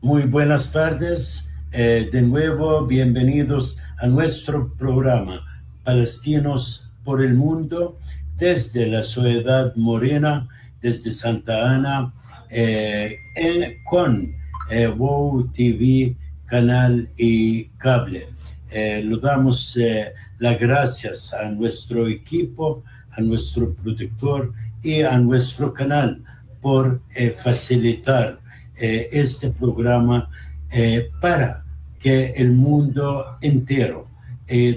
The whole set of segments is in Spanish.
Muy buenas tardes. De nuevo, bienvenidos a nuestro programa Palestinos por el Mundo desde la Ciudad Morena, desde Santa Ana, con WOW TV, canal y cable. Le damos las gracias a nuestro equipo, a nuestro productor y a nuestro canal por facilitar este programa para que el mundo entero,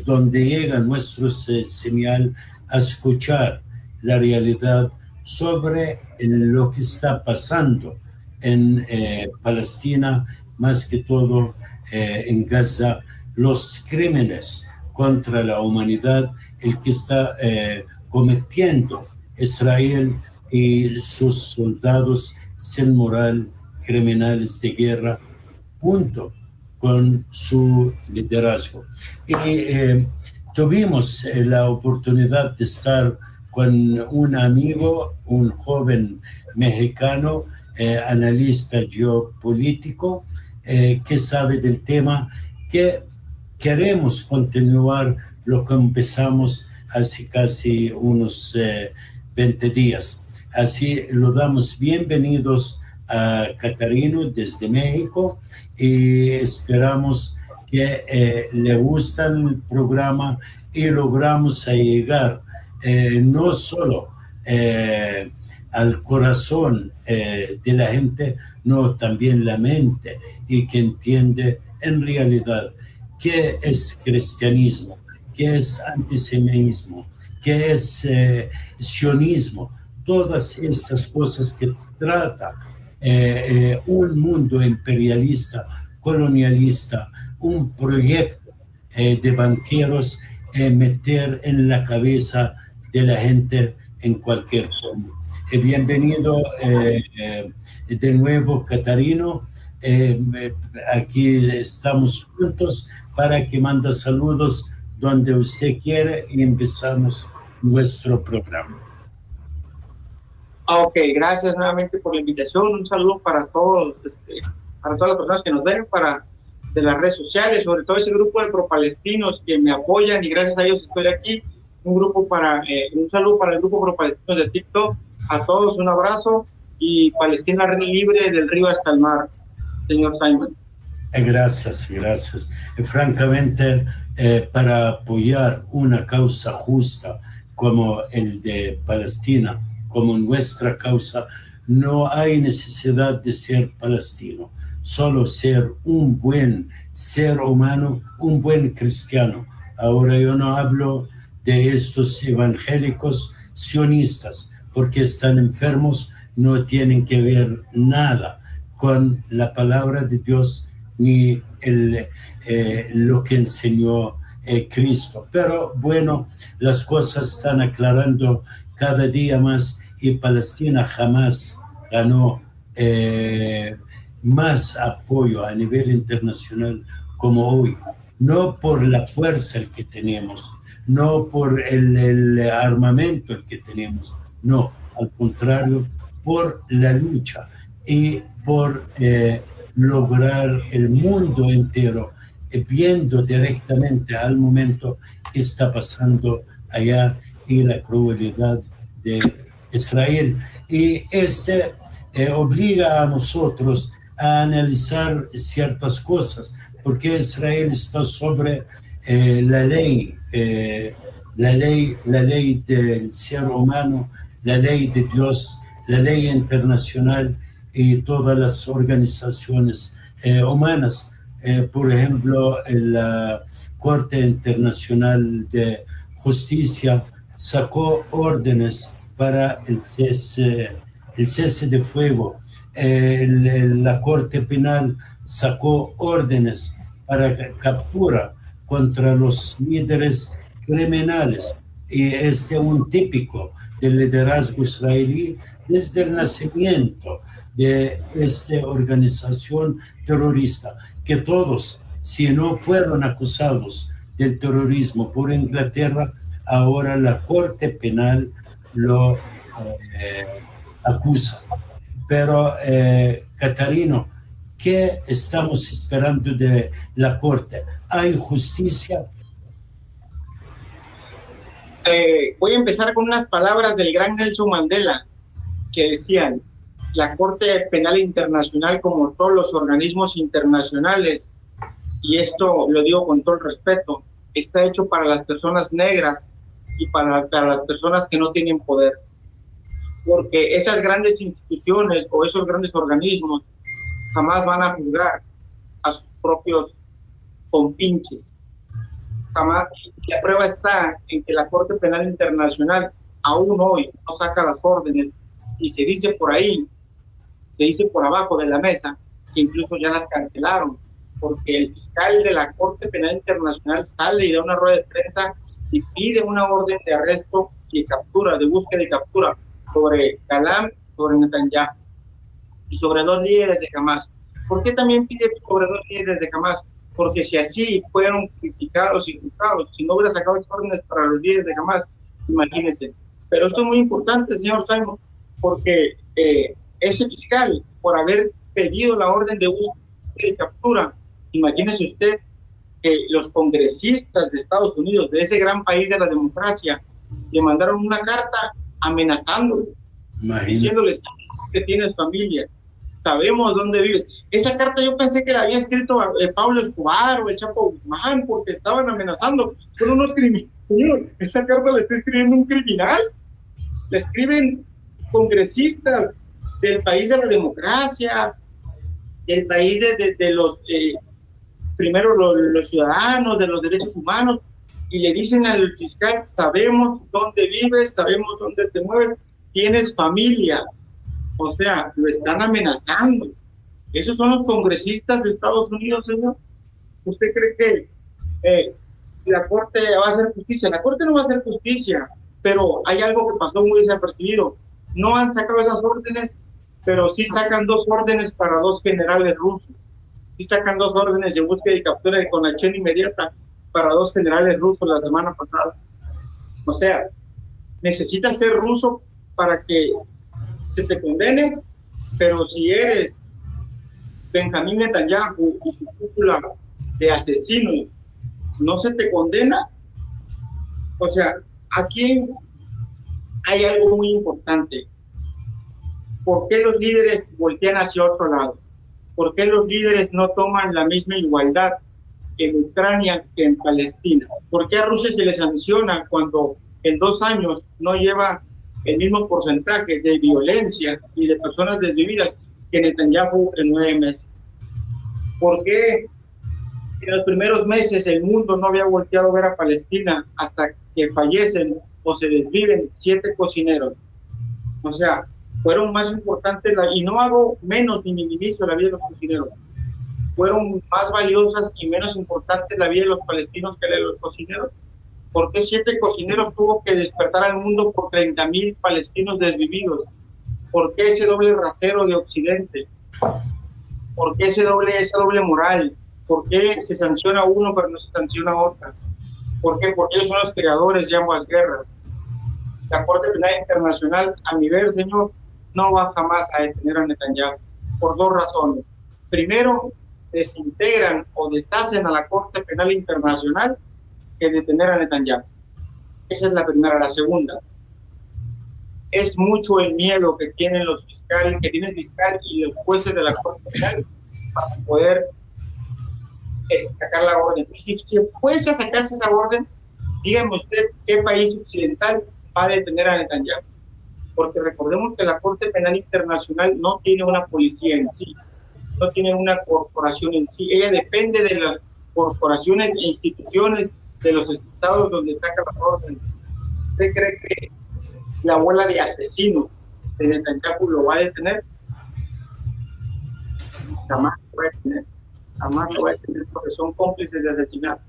donde llega nuestro señal, a escuchar la realidad sobre lo que está pasando en Palestina, más que todo en Gaza, los crímenes contra la humanidad, el que está cometiendo Israel y sus soldados sin moral, criminales de guerra, junto con su liderazgo. Y tuvimos la oportunidad de estar con un amigo, un joven mexicano, analista geopolítico, que sabe del tema, que queremos continuar lo que empezamos hace casi unos 20 días. Así lo damos bienvenidos a Catarino desde México y esperamos que le guste el programa y logramos llegar no solo al corazón de la gente, no también la mente, y que entiende en realidad qué es cristianismo, qué es antisemitismo, qué es sionismo, todas estas cosas que trata un mundo imperialista, colonialista, un proyecto de banqueros, meter en la cabeza de la gente en cualquier forma. Bienvenido de nuevo, Catarino. Aquí estamos juntos para que manda saludos donde usted quiere y empezamos nuestro programa. Ok, gracias nuevamente por la invitación. Un saludo para todos, para todas las personas que nos ven, de las redes sociales, sobre todo ese grupo de pro-palestinos que me apoyan y gracias a ellos estoy aquí. Un saludo para el grupo pro-palestinos de TikTok. A todos un abrazo y Palestina libre del río hasta el mar, señor Simon. Gracias. Francamente, para apoyar una causa justa como el de Palestina, como nuestra causa, no hay necesidad de ser palestino, solo ser un buen ser humano, un buen cristiano. Ahora yo no hablo de estos evangélicos sionistas, porque están enfermos, no tienen que ver nada con la palabra de Dios ni lo que enseñó Cristo. Pero bueno, las cosas están aclarando cada día más y Palestina jamás ganó más apoyo a nivel internacional como hoy. No por la fuerza que tenemos, no por el armamento que tenemos, no, al contrario, por la lucha y por lograr el mundo entero viendo directamente al momento que está pasando allá y la crueldad de Israel. Y obliga a nosotros a analizar ciertas cosas, porque Israel está sobre la ley del ser humano, la ley de Dios, la ley internacional y todas las organizaciones humanas. Por ejemplo, la Corte Internacional de Justicia sacó órdenes para el cese de fuego. La Corte Penal sacó órdenes para captura contra los líderes criminales. Y es un típico del liderazgo israelí desde el nacimiento de esta organización terrorista, que todos, si no fueron acusados del terrorismo por Inglaterra, ahora la Corte Penal lo acusa. Pero, Catarino, ¿Qué estamos esperando de la Corte? ¿Hay justicia? Voy a empezar con unas palabras del gran Nelson Mandela, que decían: la Corte Penal Internacional, como todos los organismos internacionales, y esto lo digo con todo el respeto, está hecho para las personas negras y para las personas que no tienen poder. Porque esas grandes instituciones o esos grandes organismos jamás van a juzgar a sus propios compinches. Jamás. La prueba está en que la Corte Penal Internacional aún hoy no saca las órdenes y se dice por ahí, se dice por abajo de la mesa, que incluso ya las cancelaron, porque el fiscal de la Corte Penal Internacional sale y da una rueda de prensa y pide una orden de arresto y captura, de búsqueda y captura sobre Galán, sobre Netanyahu y sobre 2 líderes de Hamas. ¿Por qué también pide sobre 2 líderes de Hamas? Porque si así fueron criticados y juzgados, si no hubiera sacado esas órdenes para los líderes de Hamas, imagínense. Pero esto es muy importante, señor Simon, porque ese fiscal, por haber pedido la orden de búsqueda y captura, imagínese usted que los congresistas de Estados Unidos, de ese gran país de la democracia, le mandaron una carta amenazándolo, diciéndoles que tienes familia, sabemos dónde vives. Esa carta yo pensé que la había escrito Pablo Escobar o el Chapo Guzmán, porque estaban amenazando. Son unos criminales. Esa carta la está escribiendo un criminal. La escriben congresistas del país de la democracia, del país de los, primero los ciudadanos, de los derechos humanos, y le dicen al fiscal: sabemos dónde vives, sabemos dónde te mueves, tienes familia. O sea, lo están amenazando. ¿Esos son los congresistas de Estados Unidos, señor? ¿Usted cree que la Corte va a hacer justicia? La Corte no va a hacer justicia, pero hay algo que pasó muy desapercibido. No han sacado esas órdenes, pero sí sacan 2 órdenes para 2 generales rusos. Sí sacan 2 órdenes de búsqueda y captura con acción inmediata para 2 generales rusos la semana pasada. O sea, necesitas ser ruso para que se te condene, pero si eres Benjamín Netanyahu y su cúpula de asesinos, no se te condena. O sea, aquí hay algo muy importante. ¿Por qué los líderes voltean hacia otro lado? ¿Por qué los líderes no toman la misma igualdad en Ucrania que en Palestina? ¿Por qué a Rusia se le sanciona cuando en 2 años no lleva el mismo porcentaje de violencia y de personas desvividas que Netanyahu en 9 meses? ¿Por qué en los primeros meses el mundo no había volteado a ver a Palestina hasta que fallecen o se desviven 7 cocineros? O sea, fueron más importantes, y no hago menos ni minimizo la vida de los cocineros, fueron más valiosas y menos importantes la vida de los palestinos que la de los cocineros. ¿Por qué 7 cocineros tuvo que despertar al mundo por 30,000 palestinos desvividos? ¿Por qué ese doble rasero de Occidente? ¿Por qué esa doble moral? ¿Por qué se sanciona a uno pero no se sanciona a otra? ¿Por qué? Porque ellos son los creadores de ambas guerras. La Corte Penal Internacional, a mi ver, señor, no va jamás a detener a Netanyahu por 2 razones. Primero, desintegran o deshacen a la Corte Penal Internacional que detener a Netanyahu. Esa es la primera. La segunda, es mucho el miedo que tienen los fiscales, que tiene el fiscal y los jueces de la Corte Penal para poder sacar la orden. Si fuese a sacarse esa orden, dígame usted qué país occidental va a detener a Netanyahu. Porque recordemos que la Corte Penal Internacional no tiene una policía en sí, no tiene una corporación en sí. Ella depende de las corporaciones e instituciones de los estados donde está cada orden. ¿Usted cree que la bola de asesinos de Netanyahu lo va a detener? Jamás lo va a detener. Jamás lo va a detener porque son cómplices de asesinato.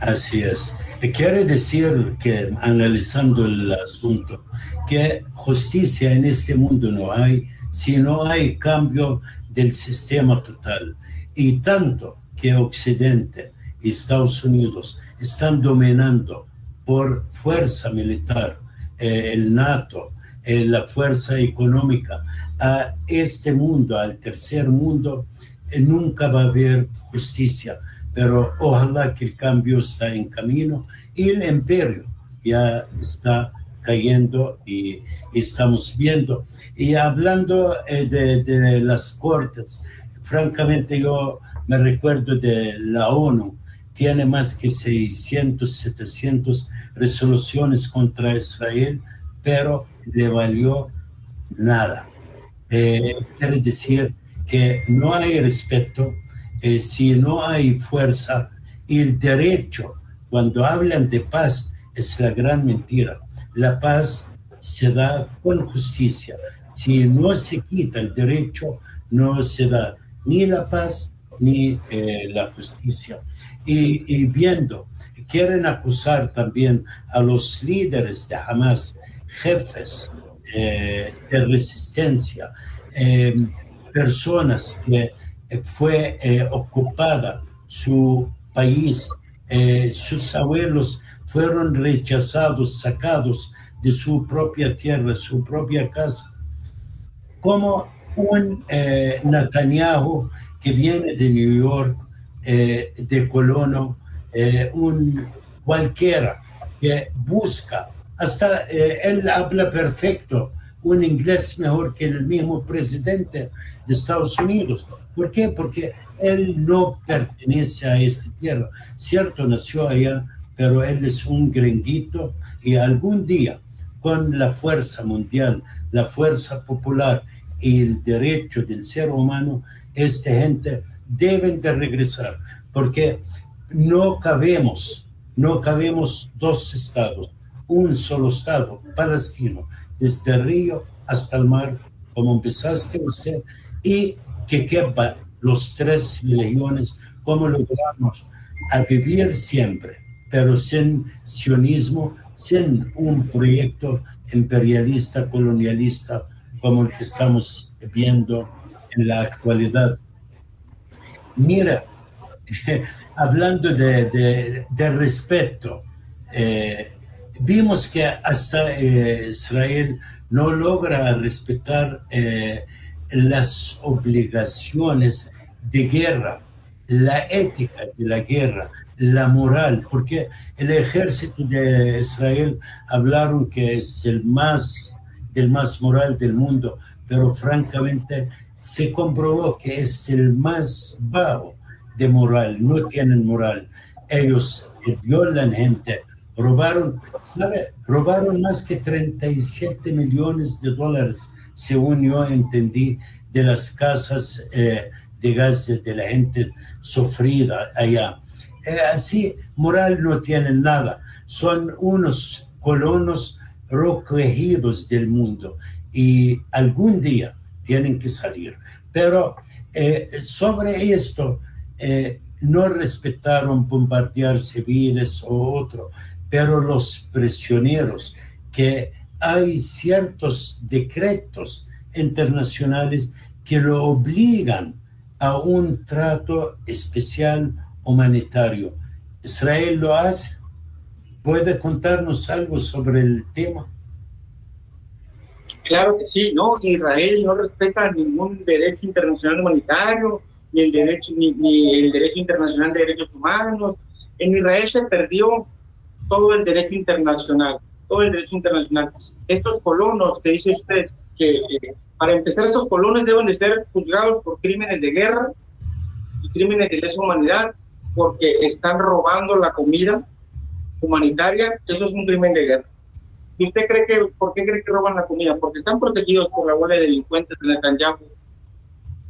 Así es. Quiere decir que, analizando el asunto, que justicia en este mundo no hay si no hay cambio del sistema total. Y tanto que Occidente y Estados Unidos están dominando por fuerza militar, el NATO, la fuerza económica, a este mundo, al tercer mundo, nunca va a haber justicia, pero ojalá que el cambio está en camino y el imperio ya está cayendo y estamos viendo. Y hablando de las cortes, francamente yo me recuerdo de la ONU, tiene más que 600, 700 resoluciones contra Israel, pero le valió nada. Quiere decir que no hay respeto, si no hay fuerza, y el derecho, cuando hablan de paz, es la gran mentira. La paz se da con justicia. Si no se quita el derecho, no se da ni la paz ni la justicia. Y viendo, quieren acusar también a los líderes de Hamas, jefes de resistencia, personas que fue ocupada su país, sus abuelos fueron rechazados, sacados de su propia tierra, su propia casa, como un Netanyahu que viene de New York, de colono, un cualquiera que busca, hasta él habla perfecto, un inglés mejor que el mismo presidente de Estados Unidos. ¿Por qué? Porque él no pertenece a esta tierra. Cierto, nació allá, pero él es un gringuito y algún día, con la fuerza mundial, la fuerza popular y el derecho del ser humano, esta gente deben de regresar, porque no cabemos dos estados, un solo estado palestino, desde el río hasta el mar, como empezaste usted, y que quepa los 3 millones, como logramos a vivir siempre, pero sin sionismo, sin un proyecto imperialista, colonialista, como el que estamos viendo en la actualidad. Mira, hablando de respeto, vimos que hasta Israel no logra respetar las obligaciones de guerra, la ética de la guerra, la moral, porque el ejército de Israel hablaron que es el más moral del mundo, pero francamente se comprobó que es el más bajo de moral, no tienen moral. Ellos violan gente, robaron más que 37 millones de dólares, según yo entendí, de las casas de gas de la gente sufrida allá. Así, moral no tienen nada, son unos colonos recogidos del mundo y algún día tienen que salir. Pero sobre esto, no respetaron bombardear civiles o otro, pero los prisioneros, que hay ciertos decretos internacionales que lo obligan a un trato especial humanitario. ¿Israel lo hace? ¿Puede contarnos algo sobre el tema? Claro que sí, no, Israel no respeta ningún derecho internacional humanitario, ni el derecho internacional de derechos humanos. En Israel se perdió todo el derecho internacional, todo el derecho internacional. Estos colonos que dice usted, que para empezar, estos colonos deben de ser juzgados por crímenes de guerra y crímenes de lesa humanidad, porque están robando la comida humanitaria. Eso es un crimen de guerra. ¿Y usted cree que, por qué cree que roban la comida? Porque están protegidos por la bola de delincuentes de Netanyahu.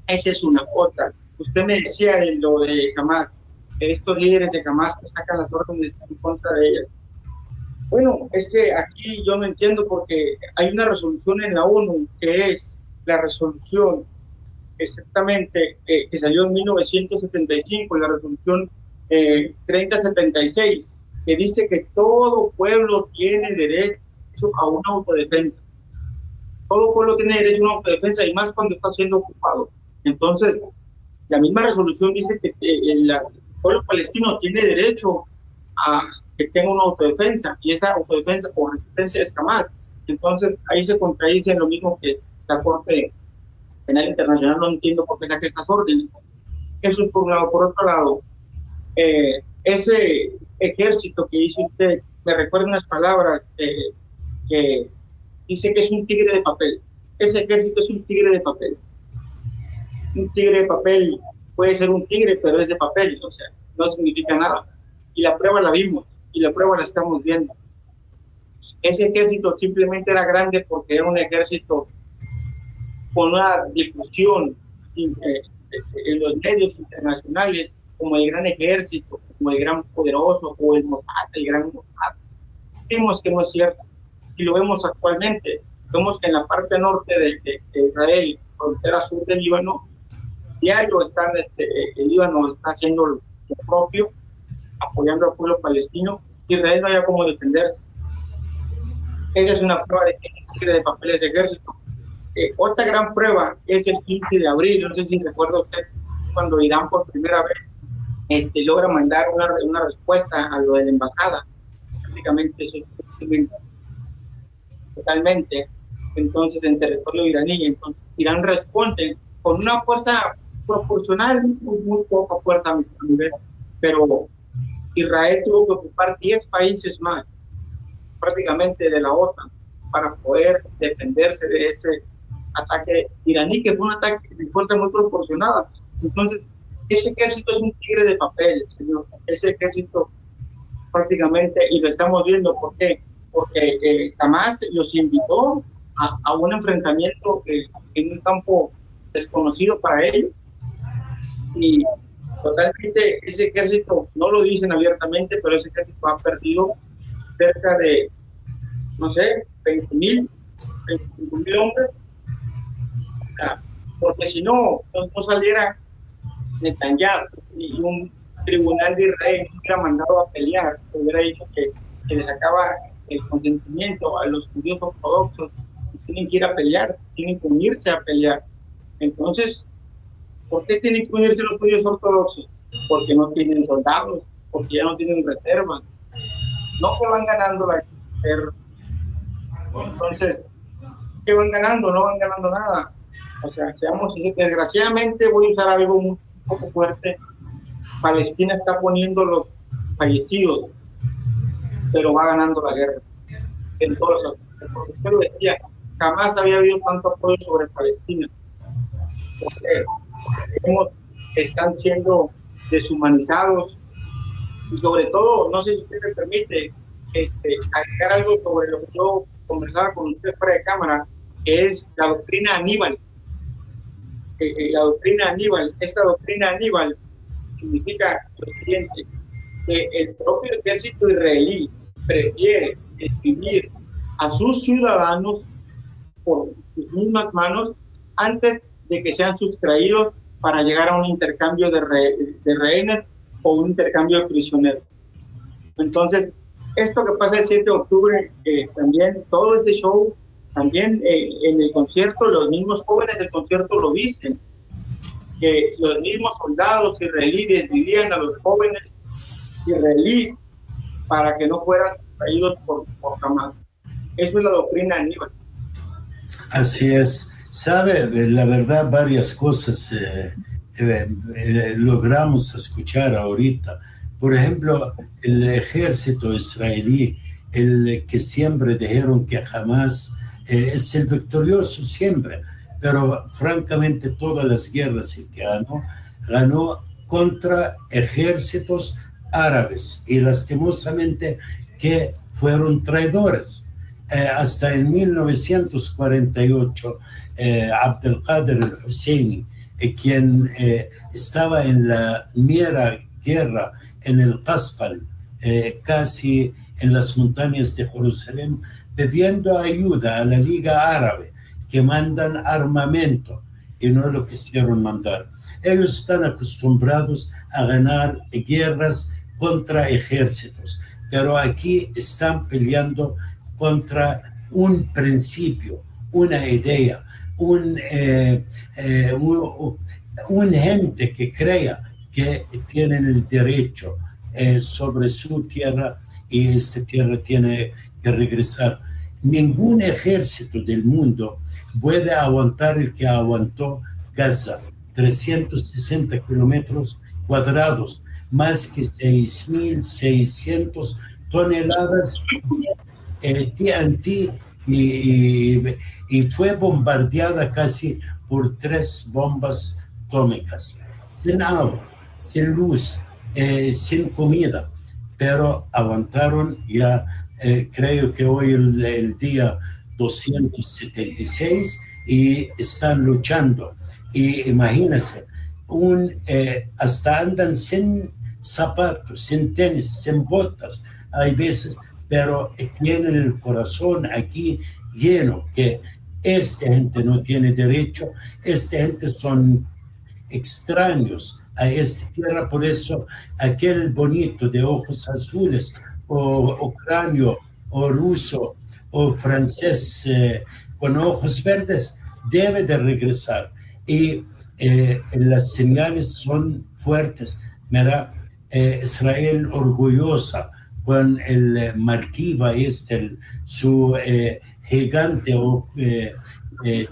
Esa es una cuota. Usted me decía de lo de Hamas, estos líderes de Hamas que sacan las órdenes en contra de ellas. Bueno, es que aquí yo no entiendo, porque hay una resolución en la ONU, que es la resolución exactamente que salió en 1975, la resolución 3076, que dice que todo pueblo tiene derecho a una autodefensa. Todo pueblo tiene derecho a una autodefensa, y más cuando está siendo ocupado. Entonces, la misma resolución dice que el pueblo palestino tiene derecho a que tenga una autodefensa, y esa autodefensa o resistencia es Hamas. Entonces, ahí se contradice lo mismo que la Corte Penal Internacional. No entiendo por qué saca estas órdenes. Eso es por un lado. Por otro lado, ese ejército que dice usted, me recuerda unas palabras que dice que es un tigre de papel. Ese ejército es un tigre de papel. Un tigre de papel puede ser un tigre, pero es de papel, o sea, no significa nada. Y la prueba la vimos, y la prueba la estamos viendo. Ese ejército simplemente era grande porque era un ejército con una difusión en los medios internacionales, como el gran ejército, como el gran poderoso, o el Mossad, el gran Mossad. Vimos que no es cierto, y lo vemos actualmente. Vemos que en la parte norte de Israel, frontera sur del Líbano, diario están, el Líbano está haciendo lo propio, apoyando al pueblo palestino. Israel no haya cómo defenderse. Esa es una prueba de que tigre de papel ese ejército. Otra gran prueba es el 15 de abril, no sé si recuerda usted, cuando Irán por primera vez logra mandar una respuesta a lo de la embajada. Prácticamente eso es totalmente, entonces, en territorio iraní. Entonces, Irán responde con una fuerza proporcional, muy poca fuerza a mi nivel, pero Israel tuvo que ocupar 10 países más, prácticamente de la OTAN, para poder defenderse de ese ataque iraní, que fue un ataque de fuerza muy proporcionada. Entonces, ese ejército es un tigre de papel, señor. Ese ejército prácticamente, y lo estamos viendo, ¿por qué? Porque Hamas los invitó a un enfrentamiento en un campo desconocido para ellos, y totalmente ese ejército, no lo dicen abiertamente, pero ese ejército ha perdido cerca de, no sé, 20,000 hombres, porque si no saliera Netanyahu y un tribunal de Israel no hubiera mandado a pelear, hubiera dicho que le sacaba el consentimiento a los judíos ortodoxos, que tienen que ir a pelear, tienen que unirse a pelear. Entonces, ¿por qué tienen que unirse los judíos ortodoxos? Porque no tienen soldados, porque ya no tienen reservas, no que van ganando la guerra. Entonces, ¿qué van ganando? No van ganando nada. O sea, seamos, desgraciadamente voy a usar algo un poco fuerte. Palestina está poniendo los fallecidos, pero va ganando la guerra. Entonces, porque usted lo decía, jamás había habido tanto apoyo sobre Palestina. Porque están siendo deshumanizados, y sobre todo, no sé si usted me permite agregar algo sobre lo que yo conversaba con usted fuera de cámara, que es la doctrina Aníbal. La doctrina Aníbal, esta doctrina Aníbal significa lo siguiente, que el propio ejército israelí prefiere escribir a sus ciudadanos por sus mismas manos antes de que sean sustraídos para llegar a un intercambio de rehenes o un intercambio de prisioneros. Entonces, esto que pasa el 7 de octubre, también todo este show, también en el concierto, los mismos jóvenes del concierto lo dicen, que los mismos soldados israelíes vivían a los jóvenes israelíes para que no fueran sustraídos por Hamas. Eso es la doctrina Aníbal. Así es. Sabe, la verdad, varias cosas logramos escuchar ahorita. Por ejemplo, el ejército israelí, el que siempre dijeron que jamás es el victorioso siempre, pero francamente todas las guerras el que ganó contra ejércitos árabes, y lastimosamente que fueron traidores. Hasta en 1948, Abdelkader el-Husseini, quien estaba en la mera guerra en el Qasqal, casi en las montañas de Jerusalén, pidiendo ayuda a la Liga Árabe, que mandan armamento, y no lo quisieron mandar. Ellos están acostumbrados a ganar guerras contra ejércitos, pero aquí están peleando contra un principio, una idea, un gente que crea que tienen el derecho sobre su tierra, y esta tierra tiene que regresar. Ningún ejército del mundo puede aguantar el que aguantó Gaza 360 kilómetros cuadrados, más que 6.600 toneladas de TNT y fue bombardeada casi por 3 bombas atómicas, sin agua, sin luz, sin comida, pero aguantaron ya. Creo que hoy el día 276 y están luchando. Y imagínense, hasta andan sin zapatos, sin tenis, sin botas, hay veces, pero tienen el corazón aquí lleno, que esta gente no tiene derecho, esta gente son extraños a esta tierra, por eso aquel bonito de ojos azules, o ucranio, o ruso, o francés con ojos verdes, debe de regresar. Y las señales son fuertes. Mira, Israel orgullosa con el Markiva, su gigante o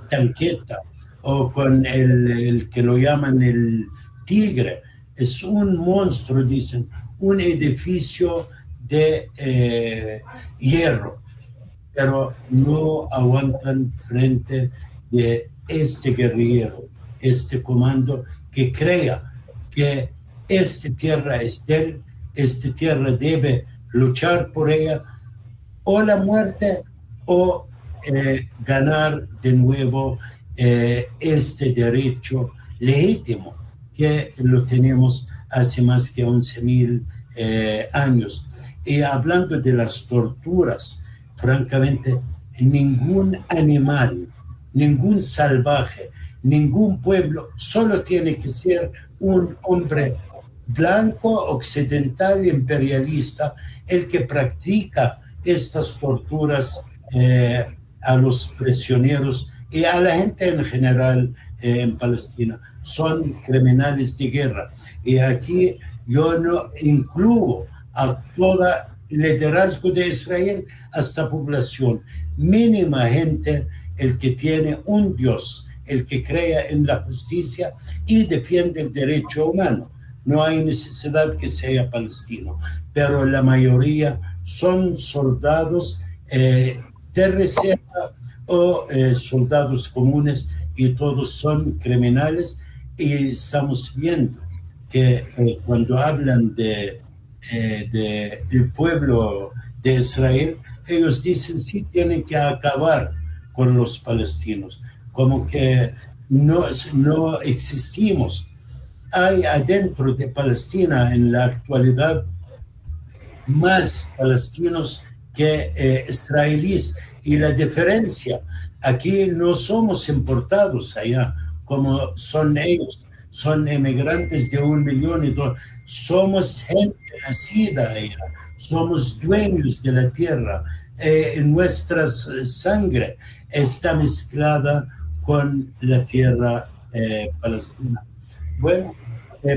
tanqueta, o con el que lo llaman el Tigre. Es un monstruo, dicen, un edificio de hierro, pero no aguantan frente de este guerrillero, este comando que crea que esta tierra es de él, esta tierra debe luchar por ella, o la muerte, o ganar de nuevo este derecho legítimo que lo tenemos hace más que 11.000 años. Y hablando de las torturas, francamente, ningún animal, ningún salvaje, ningún pueblo, solo tiene que ser un hombre blanco, occidental, imperialista, el que practica estas torturas a los prisioneros y a la gente en general en Palestina. Son criminales de guerra. Y aquí yo no incluyo a todo el liderazgo de Israel hasta población mínima, gente, el que tiene un Dios, el que crea en la justicia y defiende el derecho humano. No hay necesidad que sea palestino, pero la mayoría son soldados de reserva o soldados comunes, y todos son criminales. Y estamos viendo que cuando hablan del pueblo de Israel, ellos dicen sí, tienen que acabar con los palestinos, como que no existimos. Hay adentro de Palestina en la actualidad más palestinos que israelíes, y la diferencia, aquí no somos importados allá como son ellos, son emigrantes de 1 millón y 2. Somos gente nacida allá, somos dueños de la tierra, nuestra sangre está mezclada con la tierra palestina. Bueno,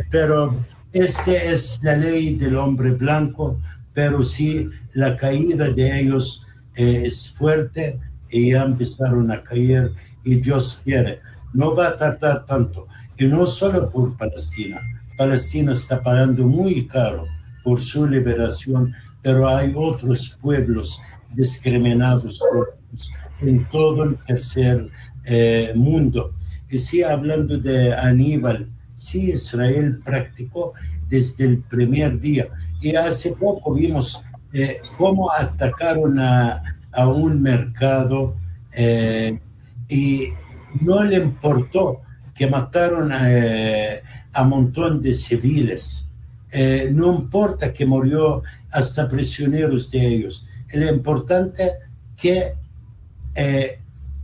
pero esta es la ley del hombre blanco, pero sí la caída de ellos es fuerte y ya empezaron a caer, y Dios quiere, no va a tardar tanto. Y no solo por Palestina. Palestina está pagando muy caro por su liberación, pero hay otros pueblos discriminados en todo el tercer mundo. Y sí, hablando de Aníbal, sí, Israel practicó desde el primer día. Y hace poco vimos cómo atacaron a un mercado y no le importó que mataron a un montón de civiles. No importa que murió hasta prisioneros de ellos. Lo importante es que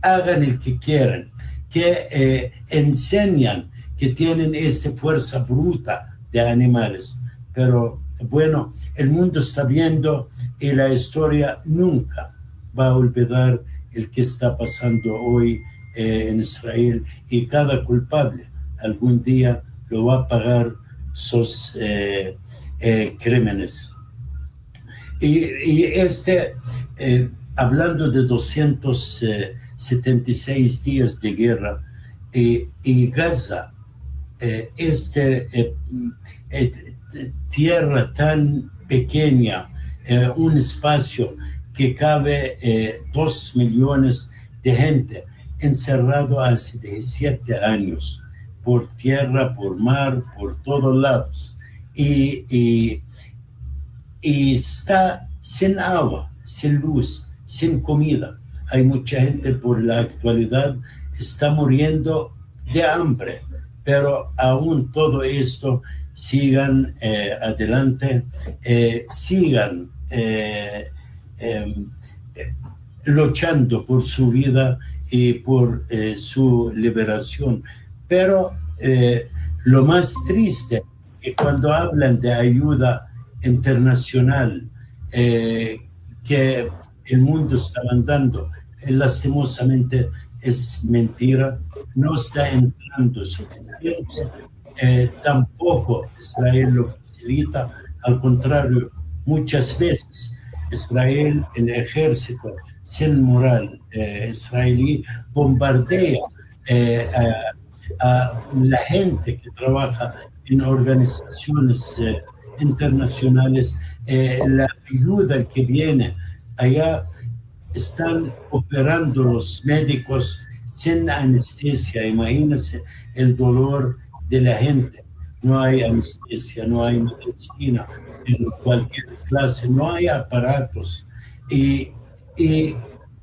hagan el que quieran, que enseñan que tienen esa fuerza bruta de animales. Pero bueno, el mundo está viendo, y la historia nunca va a olvidar el que está pasando hoy en Israel, y cada culpable algún día lo va a pagar sus crímenes. Y hablando de 276 días de guerra, y Gaza tierra tan pequeña, un espacio que cabe 2 millones de gente, encerrado hace 17 años, por tierra, por mar, por todos lados. Y está sin agua, sin luz, sin comida. Hay mucha gente por la actualidad está muriendo de hambre, pero aún todo esto sigan adelante, sigan luchando por su vida y por su liberación. Pero lo más triste es que cuando hablan de ayuda internacional que el mundo está mandando, lastimosamente es mentira, no está entrando suficiente, tampoco Israel lo facilita, al contrario, muchas veces Israel, el ejército sin moral israelí, bombardea a la gente que trabaja en organizaciones internacionales, la ayuda que viene allá. Están operando los médicos sin anestesia. Imagínense el dolor de la gente. No hay anestesia, no hay medicina en cualquier clase, no hay aparatos. Y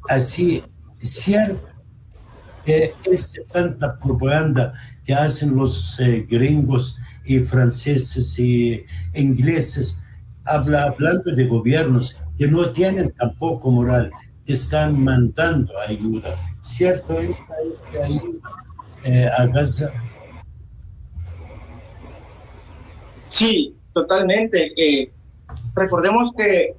así, es cierto que tanta propaganda que hacen los gringos y franceses y ingleses, hablando de gobiernos que no tienen tampoco moral, están mandando ayuda. ¿Cierto? Esta ayuda a Gaza. Sí, totalmente. Recordemos que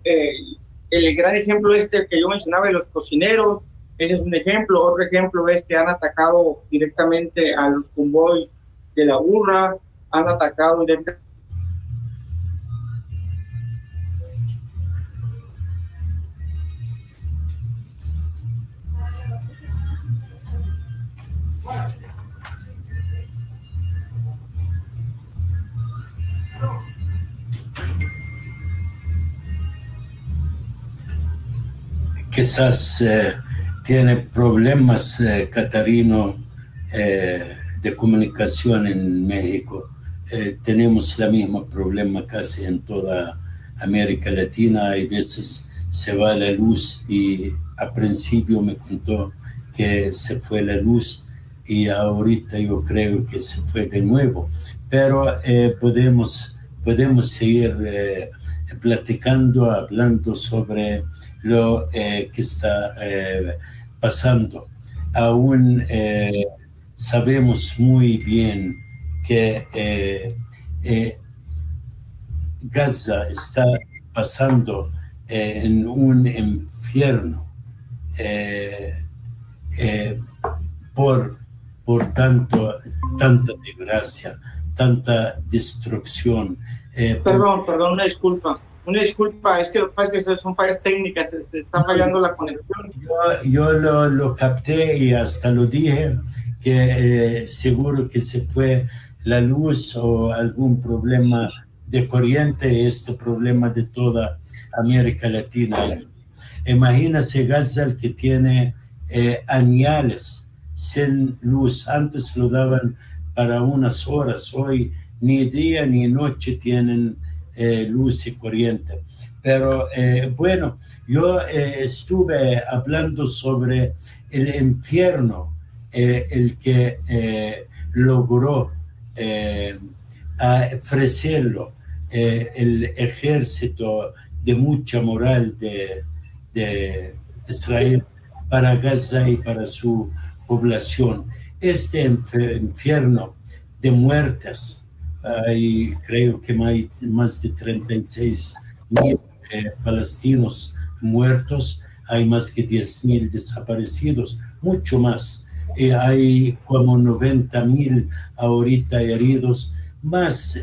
el gran ejemplo que yo mencionaba de los cocineros, ese es un ejemplo. Otro ejemplo es que han atacado directamente a los convoys de la UNRWA, han atacado directamente quizás tiene problemas, Catarino, de comunicación en México. Tenemos el mismo problema casi en toda América Latina. Hay veces se va la luz y al principio me contó que se fue la luz y ahorita yo creo que se fue de nuevo. Pero podemos seguir platicando, hablando sobre lo que está pasando. Aún sabemos muy bien que Gaza está pasando en un infierno por tanta desgracia, tanta destrucción. Perdón, una disculpa, es que son fallas técnicas, está fallando la conexión. Yo lo capté y hasta lo dije, que seguro que se fue la luz o algún problema de corriente, este problema de toda América Latina. Imagínese Gaza, que tiene años sin luz. Antes lo daban para unas horas, hoy ni día ni noche tienen luz y corriente. Pero bueno, yo estuve hablando sobre el infierno, el que logró ofrecerlo el ejército de mucha moral de Israel para Gaza y para su población. Este infierno de muertes, hay creo que más de 36,000 palestinos muertos, hay más que 10,000 desaparecidos, mucho más. Hay como 90,000 ahorita heridos, más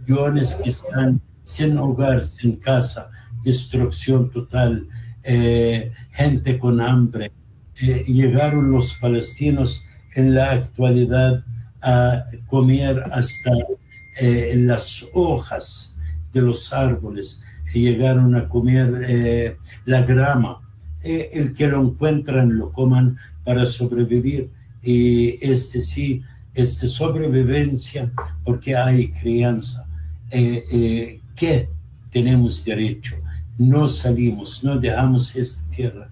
millones que están sin hogar, sin casa, destrucción total, gente con hambre. Llegaron los palestinos en la actualidad a comer hasta las hojas de los árboles, llegaron a comer la grama. El que lo encuentran lo coman para sobrevivir. Y sobrevivencia porque hay crianza. ¿Qué tenemos derecho? No salimos, no dejamos esta tierra.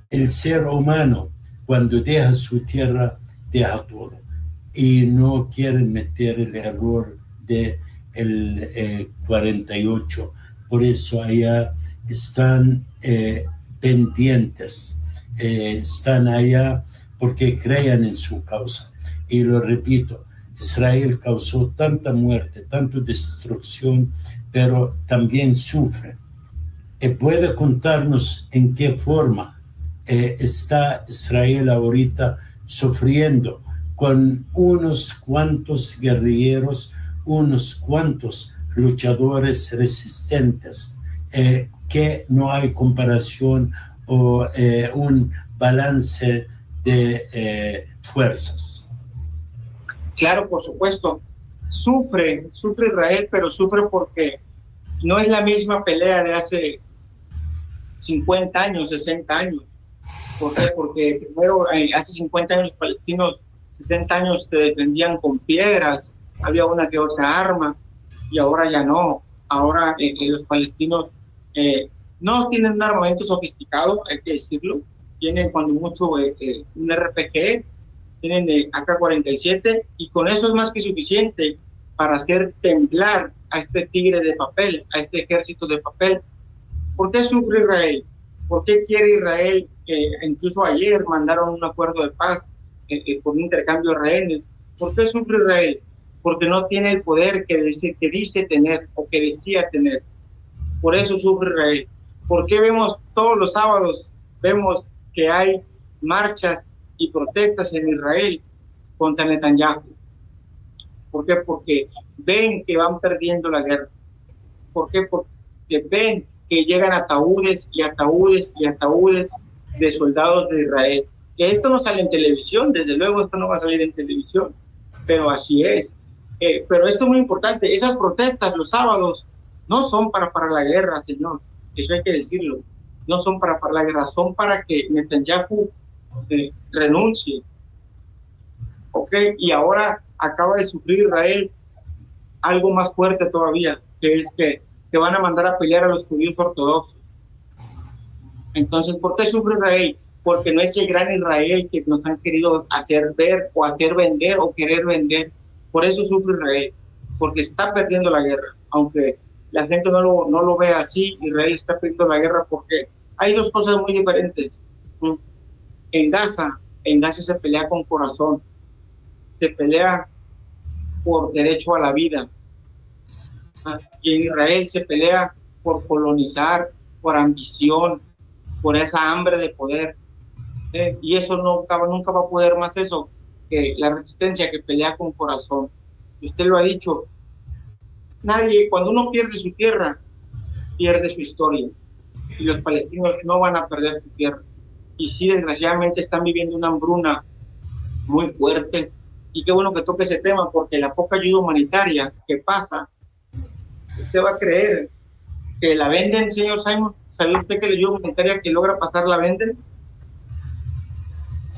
El ser humano, cuando deja su tierra, deja todo. Y no quieren meter el error del 48. Por eso allá están pendientes, están allá porque crean en su causa. Y lo repito, Israel causó tanta muerte, tanta destrucción, pero también sufre. ¿Puede contarnos en qué forma está Israel ahorita sufriendo con unos cuantos guerrilleros, unos cuantos luchadores resistentes, que no hay comparación o un balance de fuerzas? Claro, por supuesto. Sufre Israel, pero sufre porque no es la misma pelea de hace 50 años, 60 años. ¿Por qué? Porque primero, hace 50 años los palestinos, 60 años se defendían con piedras, había una que otra arma, y ahora ya no. Ahora los palestinos no tienen un armamento sofisticado, hay que decirlo. Tienen cuando mucho un RPG, tienen AK-47, y con eso es más que suficiente para hacer temblar a este tigre de papel, a este ejército de papel. ¿Por qué sufre Israel? ¿Por qué quiere Israel? Incluso ayer mandaron un acuerdo de paz por un intercambio de rehenes. ¿Por qué sufre Israel? Porque no tiene el poder que dice tener o que decía tener. Por eso sufre Israel. ¿Por qué vemos todos los sábados, vemos que hay marchas y protestas en Israel contra Netanyahu? ¿Por qué? Porque ven que van perdiendo la guerra. ¿Por qué? Porque ven que llegan ataúdes y ataúdes y ataúdes de soldados de Israel. Que esto no sale en televisión, desde luego esto no va a salir en televisión, pero así es. Pero esto es muy importante, esas protestas los sábados no son para la guerra, señor, eso hay que decirlo, no son para la guerra, son para que Netanyahu renuncie. ¿Ok? Y ahora acaba de sufrir Israel algo más fuerte todavía, que es que van a mandar a pelear a los judíos ortodoxos. Entonces, ¿por qué sufre Israel? Porque no es el gran Israel que nos han querido hacer ver o hacer vender o querer vender. Por eso sufre Israel, porque está perdiendo la guerra. Aunque la gente no lo vea así, Israel está perdiendo la guerra porque hay dos cosas muy diferentes. En Gaza se pelea con corazón, se pelea por derecho a la vida. Y en Israel se pelea por colonizar, por ambición, por esa hambre de poder. Y eso nunca va a poder más eso que la resistencia que pelea con corazón. Y usted lo ha dicho, nadie, cuando uno pierde su tierra, pierde su historia. Y los palestinos no van a perder su tierra. Y sí, desgraciadamente están viviendo una hambruna muy fuerte. Y qué bueno que toque ese tema, porque la poca ayuda humanitaria que pasa, usted va a creer que la venden, señor Simon. ¿Sabía usted que la ayuda humanitaria que logra pasar la venden?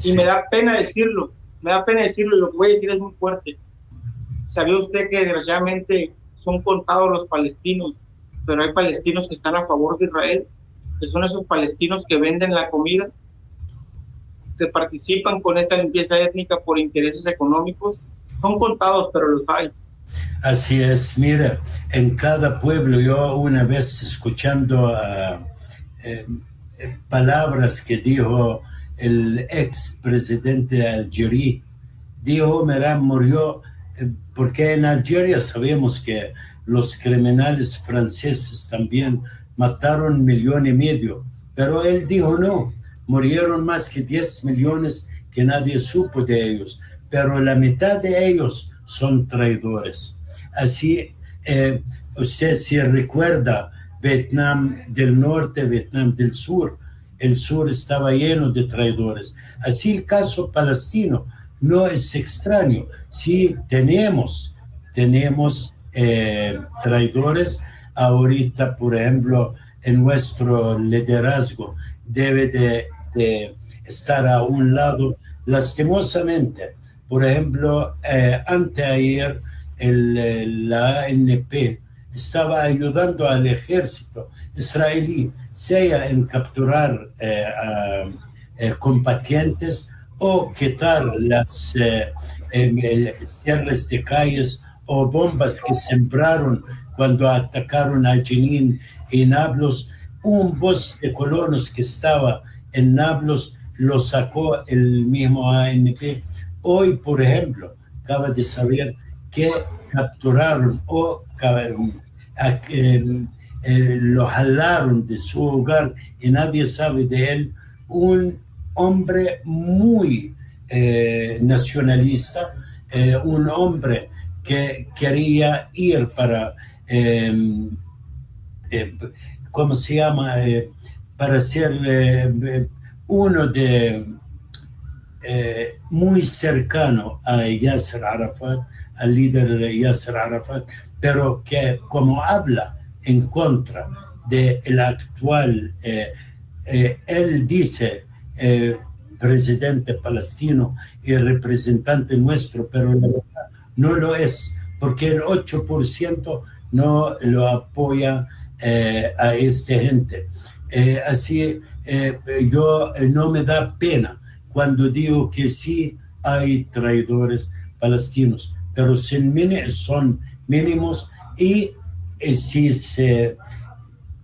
Y me da pena decirlo, y lo que voy a decir es muy fuerte. ¿Sabía usted que desgraciadamente son contados los palestinos, pero hay palestinos que están a favor de Israel, que son esos palestinos que venden la comida, que participan con esta limpieza étnica por intereses económicos? Son contados, pero los hay. Así es, mira, en cada pueblo, yo una vez escuchando palabras que dijo el ex presidente de Algeria, dijo, mira, murió, porque en Algeria sabemos que los criminales franceses también mataron 1,5 millones, pero él dijo no, murieron más que 10 millones que nadie supo de ellos, pero la mitad de ellos son traidores. Así, usted se recuerda Vietnam del Norte, Vietnam del Sur, el sur estaba lleno de traidores. Así el caso palestino no es extraño. Sí tenemos traidores. Ahorita, por ejemplo, en nuestro liderazgo debe de estar a un lado. Lastimosamente, por ejemplo, anteayer la ANP estaba ayudando al ejército israelí, sea en capturar combatientes o quitar las cierres de calles o bombas que sembraron cuando atacaron a Jenin y Nablus. Un bus de colonos que estaba en Nablus lo sacó el mismo ANP. Hoy, por ejemplo, acaba de saber que capturaron o lo jalaron de su hogar y nadie sabe de él, un hombre muy nacionalista, un hombre que quería ir para, ¿cómo se llama? Para ser uno de muy cercano a Yasser Arafat, al líder Yasser Arafat, pero que como habla en contra del actual, él dice presidente palestino y representante nuestro, pero la verdad no lo es, porque el 8% no lo apoya a esta gente. Así yo no me da pena cuando digo que sí hay traidores palestinos, pero son mínimos y si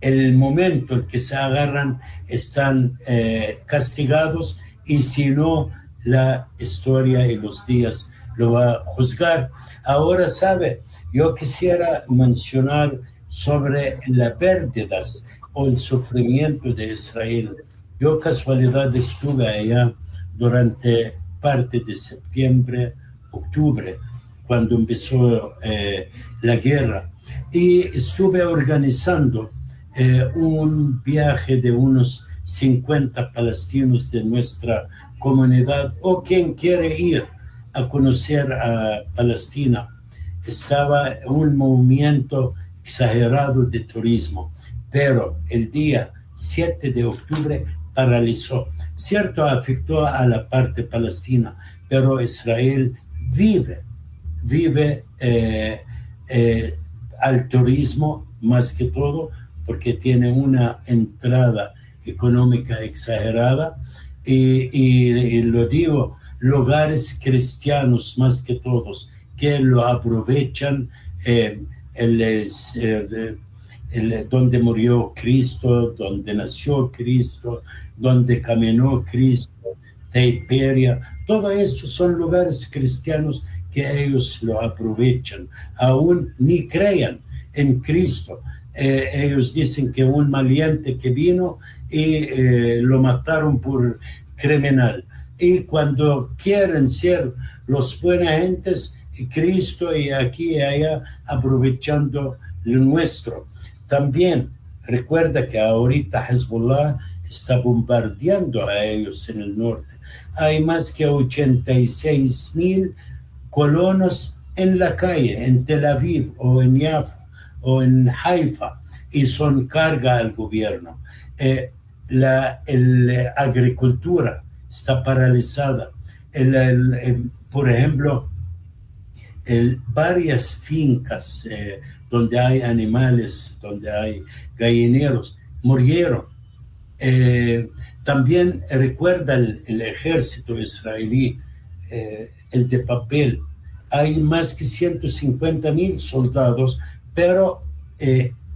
el momento en que se agarran están castigados, y si no, la historia y los días lo va a juzgar. Ahora, sabe, yo quisiera mencionar sobre las pérdidas o el sufrimiento de Israel. Yo casualidad estuve allá durante parte de septiembre, octubre, cuando empezó la guerra, y estuve organizando un viaje de unos 50 palestinos de nuestra comunidad, o quien quiere ir a conocer a Palestina. Estaba un movimiento exagerado de turismo, pero el día 7 de octubre paralizó. Cierto, afectó a la parte palestina, pero Israel vive al turismo más que todo, porque tiene una entrada económica exagerada, y lo digo, lugares cristianos más que todos, que lo aprovechan, donde murió Cristo, donde nació Cristo, donde caminó Cristo, Taiperia, todo esto son lugares cristianos que ellos lo aprovechan, aún ni crean en Cristo. Ellos dicen que un maleante que vino y lo mataron por criminal, y cuando quieren ser los buenas gentes, Cristo y aquí y allá aprovechando lo nuestro. También recuerda que ahorita Hezbollah está bombardeando a ellos en el norte. Hay más que 86,000 colonos en la calle, en Tel Aviv o en Jaffa o en Haifa, y son carga al gobierno. La agricultura está paralizada. Por ejemplo, varias fincas donde hay animales, donde hay gallineros, murieron. También recuerda el ejército israelí, el de papel. Hay más que 150,000 soldados, pero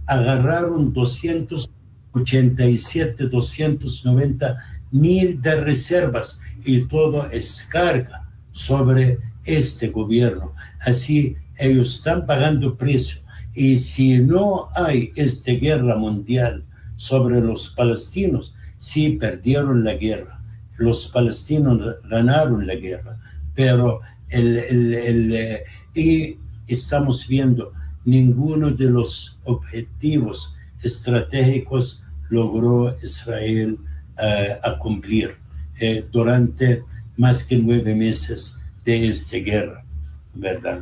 agarraron 287, 290,000 de reservas, y todo es carga sobre este gobierno. Así ellos están pagando precio, y si no hay esta guerra mundial sobre los palestinos, sí perdieron la guerra. Los palestinos ganaron la guerra, pero y estamos viendo ninguno de los objetivos estratégicos logró Israel a cumplir durante más que 9 meses de esta guerra, ¿verdad?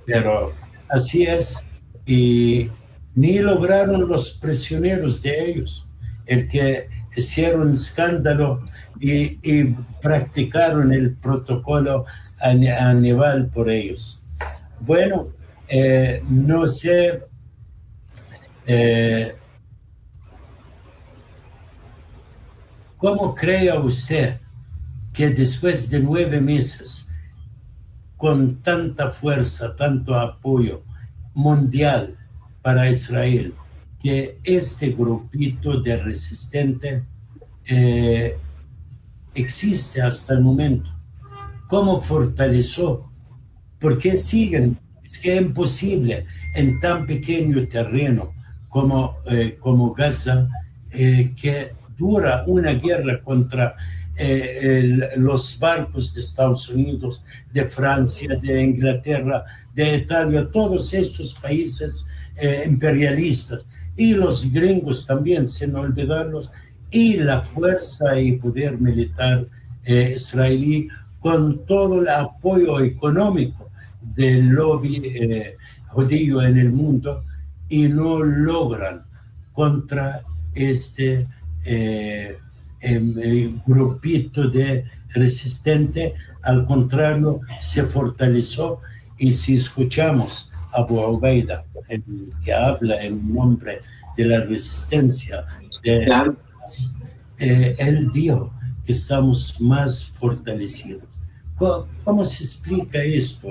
Pero así es, y ni lograron los prisioneros de ellos, el que hicieron escándalo y practicaron el protocolo naval por ellos. Bueno, no sé, ¿cómo cree usted que después de 9 meses, con tanta fuerza, tanto apoyo mundial para Israel, que este grupito de resistente existe hasta el momento? ¿Cómo fortaleció? ¿Por qué siguen? Es que es imposible en tan pequeño terreno como Gaza, que dura una guerra contra los barcos de Estados Unidos, de Francia, de Inglaterra, de Italia, todos estos países imperialistas, y los gringos también, sin olvidarlos, y la fuerza y poder militar israelí, con todo el apoyo económico del lobby judío en el mundo, y no logran contra este grupito de resistente. Al contrario, se fortaleció. Y si escuchamos a Abu Ubaida, el que habla en nombre de la resistencia, claro, él dijo que estamos más fortalecidos. ¿Cómo se explica esto?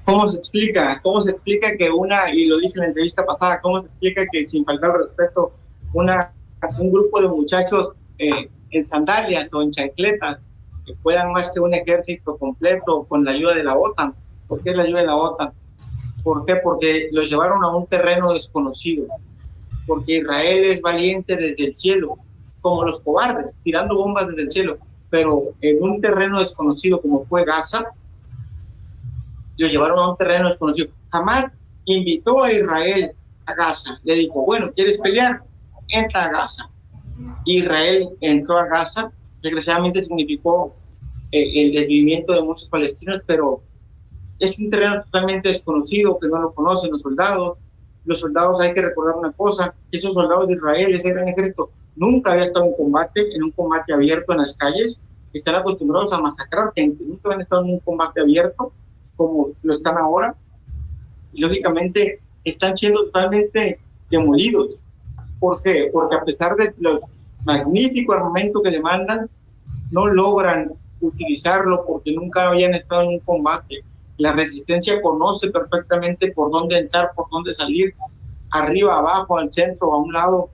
¿Cómo se explica? ¿Cómo se explica que y lo dije en la entrevista pasada, cómo se explica que, sin faltar respeto, un grupo de muchachos en sandalias o en chancletas que puedan más que un ejército completo con la ayuda de la OTAN? ¿Por qué la ayuda de la OTAN? ¿Por qué? Porque los llevaron a un terreno desconocido. Porque Israel es valiente desde el cielo, como los cobardes, tirando bombas desde el cielo, pero en un terreno desconocido como fue Gaza, los llevaron a un terreno desconocido. Jamás invitó a Israel a Gaza. Le dijo, bueno, ¿quieres pelear? Entra a Gaza. Israel entró a Gaza. Desgraciadamente significó el desvivimiento de muchos palestinos, pero es un terreno totalmente desconocido, que no lo conocen los soldados. Los soldados, hay que recordar una cosa, esos soldados de Israel, ese gran ejército, nunca había estado en un combate abierto en las calles. Están acostumbrados a masacrar gente, nunca habían estado en un combate abierto como lo están ahora, y lógicamente están siendo totalmente demolidos. ¿Por qué? Porque a pesar de los magníficos armamentos que le mandan, no logran utilizarlo porque nunca habían estado en un combate. La resistencia conoce perfectamente por dónde entrar, por dónde salir, arriba, abajo, al centro, a un lado.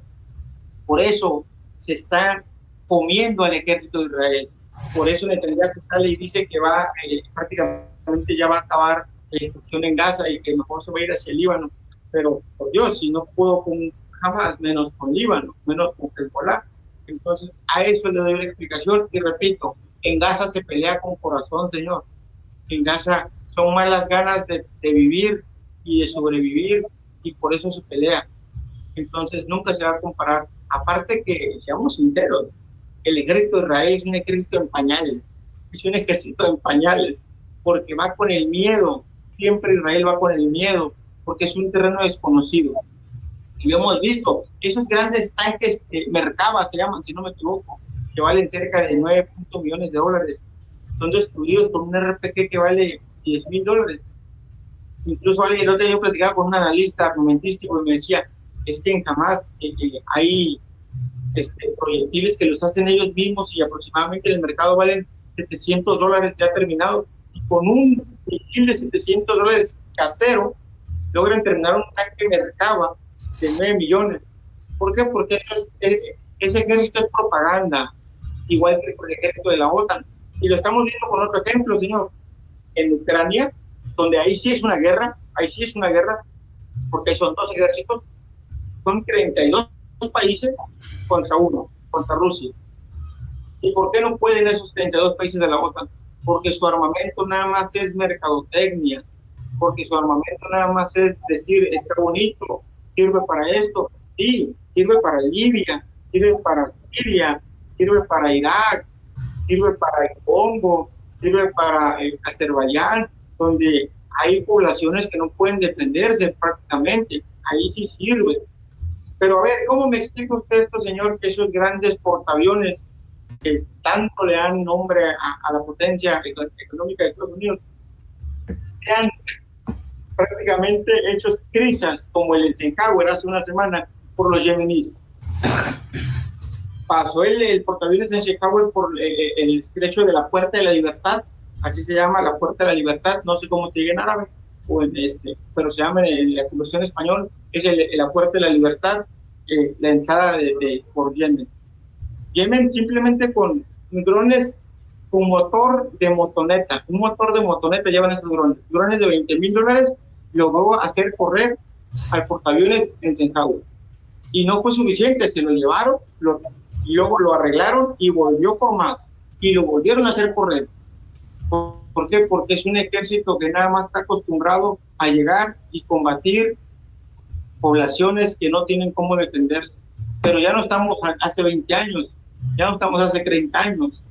Por eso se está comiendo al ejército de Israel. Por eso Netanyahu sale y dice que va prácticamente ya va a acabar la destrucción en Gaza y que mejor se va a ir hacia el Líbano. Pero, por Dios, si no puedo con Hamas, menos con Líbano, menos con Hezbollah. Entonces, a eso le doy la explicación. Y repito, en Gaza se pelea con corazón, señor. En Gaza son más las ganas de vivir y de sobrevivir, y por eso se pelea. Entonces, nunca se va a comparar. Aparte que, seamos sinceros, el ejército de Israel es un ejército en pañales. Es un ejército en pañales, porque va con el miedo. Siempre Israel va con el miedo, porque es un terreno desconocido. Y lo hemos visto, esos grandes tanques, Merkava se llaman, si no me equivoco, que valen cerca de 9 millones de dólares, son destruidos por un RPG que vale $10,000. Incluso el otro día yo platicaba con un analista armamentístico y me decía, es que en Hamas hay proyectiles que los hacen ellos mismos y aproximadamente en el mercado valen $700 ya terminados, y con un misil de $700 casero logran terminar un tanque Merkava de 9 millones. ¿Por qué? Porque ese ejército es propaganda, igual que el ejército de la OTAN. Y lo estamos viendo con otro ejemplo, señor. En Ucrania, donde ahí sí es una guerra, porque son 2 ejércitos, son 32 países contra uno, contra Rusia. ¿Y por qué no pueden esos 32 países de la OTAN? Porque su armamento nada más es mercadotecnia, porque su armamento nada más es decir, está bonito, sirve para esto, sí, sirve para Libia, sirve para Siria, sirve para Irak, sirve para el Congo, sirve para Azerbaiyán, donde hay poblaciones que no pueden defenderse prácticamente. Ahí sí sirve. Pero a ver, ¿cómo me explica usted esto, señor, que esos grandes portaaviones que tanto le dan nombre a la potencia económica de Estados Unidos sean prácticamente hechos crisas como el Eisenhower hace una semana por los yemeníes? Pasó el portaaviones de Eisenhower por el estrecho de la Puerta de la Libertad, así se llama, la Puerta de la Libertad, no sé cómo se diga en árabe, o pero se llama en la conversión español, es la Puerta de la Libertad, la entrada por Yemen. Yemen simplemente con drones con motor de motoneta, un motor de motoneta llevan esos drones de $20,000, logró hacer correr al portaaviones en Eisenhower. Y no fue suficiente, se lo llevaron, y luego lo arreglaron y volvió por más, y lo volvieron a hacer correr. ¿Por qué? Porque es un ejército que nada más está acostumbrado a llegar y combatir poblaciones que no tienen cómo defenderse. Pero ya no estamos hace 20 años, ya no estamos hace 30 años,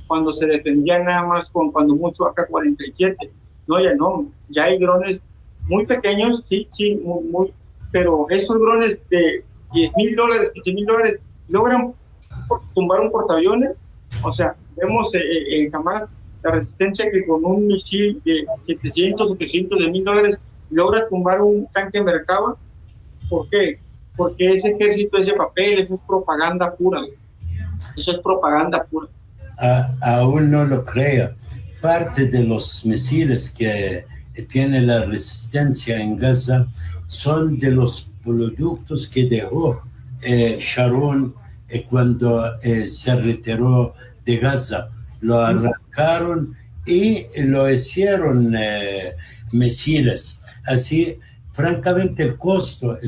cuando se defendía nada más con cuando mucho AK-47. No, ya no, ya hay drones muy pequeños, sí, muy, pero esos drones de $10,000, $15,000 logran tumbar un portaaviones. O sea, vemos jamás la resistencia que con un misil de 700 o 800 de $1,000 logra tumbar un tanque Merkava. ¿Por qué? Porque ese ejército, ese papel, eso es propaganda pura. Eso es propaganda pura. Aún no lo crea. Parte de los misiles que tiene la resistencia en Gaza son de los productos que dejó Sharon cuando se retiró de Gaza. Lo arrancaron y lo hicieron misiles. Así, francamente, el costo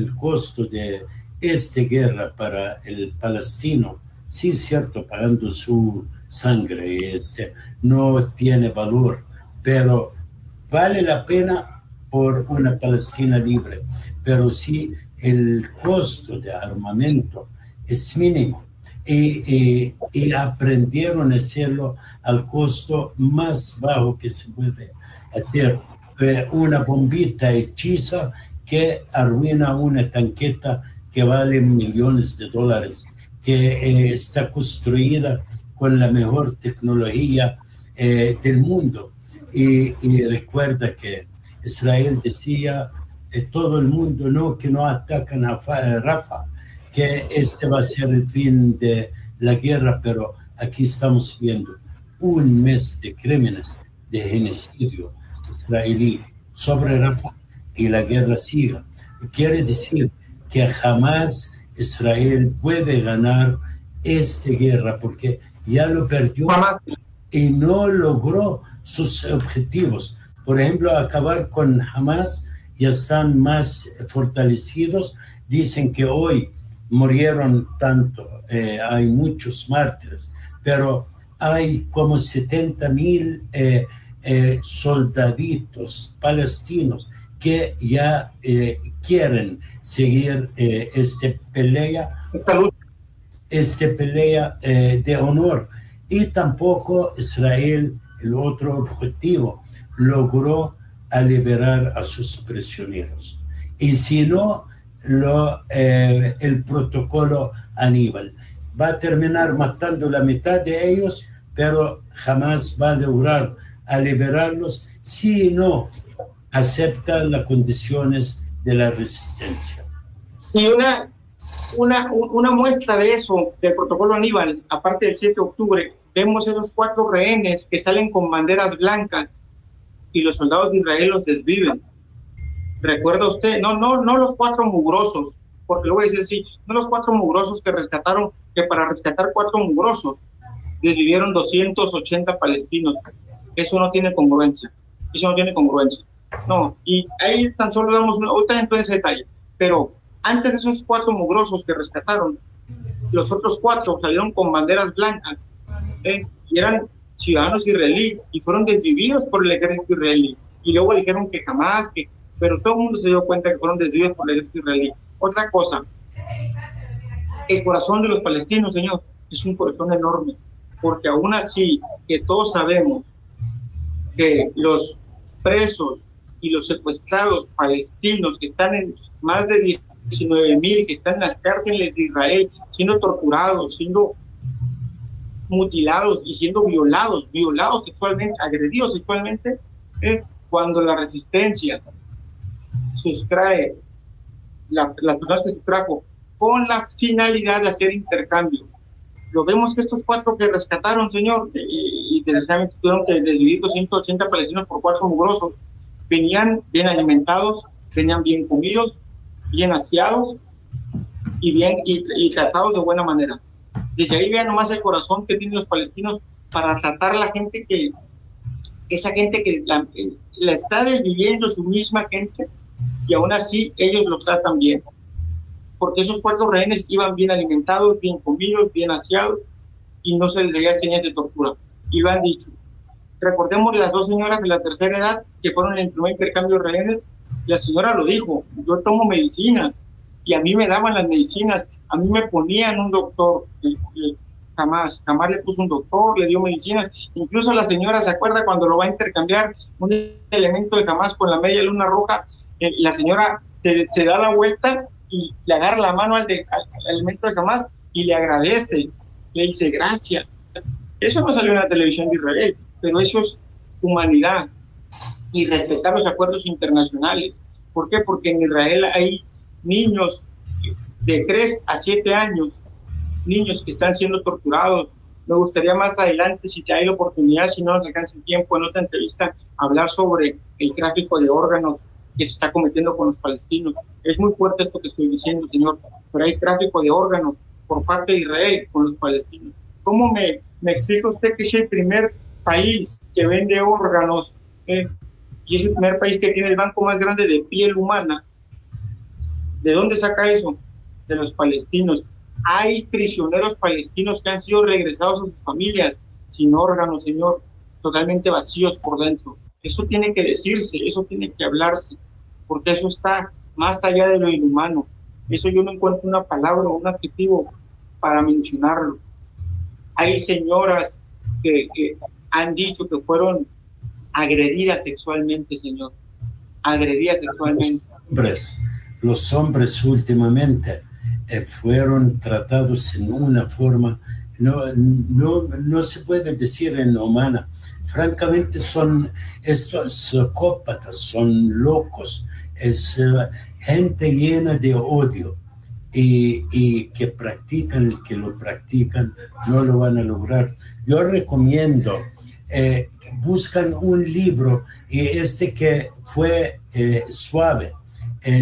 de esta guerra para el palestino, sí es cierto, pagando su sangre, no tiene valor, pero vale la pena por una Palestina libre. Pero sí, el costo de armamento es mínimo y aprendieron a hacerlo al costo más bajo que se puede hacer. Una bombita hechiza que arruina una tanqueta que vale millones de dólares, que está construida con la mejor tecnología del mundo. Y recuerda que Israel decía todo el mundo no, que no atacan a Rafah, que este va a ser el fin de la guerra, pero aquí estamos viendo un mes de crímenes de genocidio israelí sobre Rafah y la guerra sigue. Quiere decir que jamás Israel puede ganar esta guerra porque ya lo perdió y no logró sus objetivos. Por ejemplo, acabar con Hamas, ya están más fortalecidos. Dicen que hoy murieron tanto, hay muchos mártires, pero hay como 70,000 soldaditos palestinos que ya quieren seguir esta pelea de honor. Y tampoco Israel, el otro objetivo, logró liberar a sus prisioneros. Y si no, el protocolo Aníbal va a terminar matando la mitad de ellos, pero jamás va a lograr liberarlos si no acepta las condiciones de la resistencia. Y una muestra de eso, del protocolo Aníbal, aparte del 7 de octubre, vemos esos 4 rehenes que salen con banderas blancas y los soldados de Israel los desviven. ¿Recuerda usted? No los 4 mugrosos, porque lo voy a decir así, no los 4 mugrosos que rescataron, que para rescatar 4 mugrosos desvivieron 280 palestinos. Eso no tiene congruencia. No, y ahí tan solo damos ahorita entro en ese detalle, pero antes de esos 4 mugrosos que rescataron, los otros 4 salieron con banderas blancas y eran ciudadanos israelíes y fueron desvividos por el ejército israelí. Y luego dijeron que jamás, pero todo el mundo se dio cuenta que fueron desvividos por el ejército israelí. Otra cosa, El corazón de los palestinos, Señor, es un corazón enorme, porque aún así que todos sabemos que los presos y los secuestrados palestinos que están en más de 19,000, que están en las cárceles de Israel, siendo torturados, siendo mutilados y siendo violados sexualmente, agredidos sexualmente, cuando la resistencia sustrae, las personas que sustrajo, con la finalidad de hacer intercambio. Lo vemos que estos 4 que rescataron, Señor, y desgraciadamente tuvieron que dividir 280 palestinos por 4 mugrosos, venían bien alimentados, venían bien comidos, bien aseados y tratados de buena manera. Desde ahí vean nomás el corazón que tienen los palestinos para tratar a la gente esa gente que la está desviviendo su misma gente, y aún así ellos los tratan bien. Porque esos 4 rehenes iban bien alimentados, bien comidos, bien aseados, y no se les veía señas de tortura. Y lo han dicho. Recordemos las 2 señoras de la tercera edad que fueron en el primer intercambio de rehenes. La señora lo dijo: yo tomo medicinas, y a mí me daban las medicinas, a mí me ponían un doctor, jamás le puso un doctor, le dio medicinas. Incluso la señora se acuerda cuando lo va a intercambiar un elemento de Hamas con la media luna roja, la señora se da la vuelta y le agarra la mano al elemento de Hamas y le agradece, le dice gracias. Eso no salió en la televisión de Israel, pero eso es humanidad y respetar los acuerdos internacionales. ¿Por qué? Porque en Israel hay niños de 3 a 7 años, niños que están siendo torturados. Me gustaría más adelante, si te hay la oportunidad, si no nos alcanza el tiempo, en otra entrevista, hablar sobre el tráfico de órganos que se está cometiendo con los palestinos. Es muy fuerte esto que estoy diciendo, Señor, pero hay tráfico de órganos por parte de Israel con los palestinos. ¿Cómo me explica usted que es el primer país que vende órganos y es el primer país que tiene el banco más grande de piel humana? ¿De dónde saca eso? De los palestinos. Hay prisioneros palestinos que han sido regresados a sus familias sin órganos, Señor, totalmente vacíos por dentro. Eso tiene que decirse, eso tiene que hablarse, porque eso está más allá de lo inhumano. Eso yo no encuentro una palabra o un adjetivo para mencionarlo. Hay señoras que han dicho que fueron agredidas sexualmente, Señor. Agredidas sexualmente. Los hombres últimamente fueron tratados en una forma, no se puede decir inhumana. Francamente son estos psicópatas, son locos, es gente llena de odio y que lo practican, no lo van a lograr. Yo recomiendo, buscan un libro, y que fue Suave,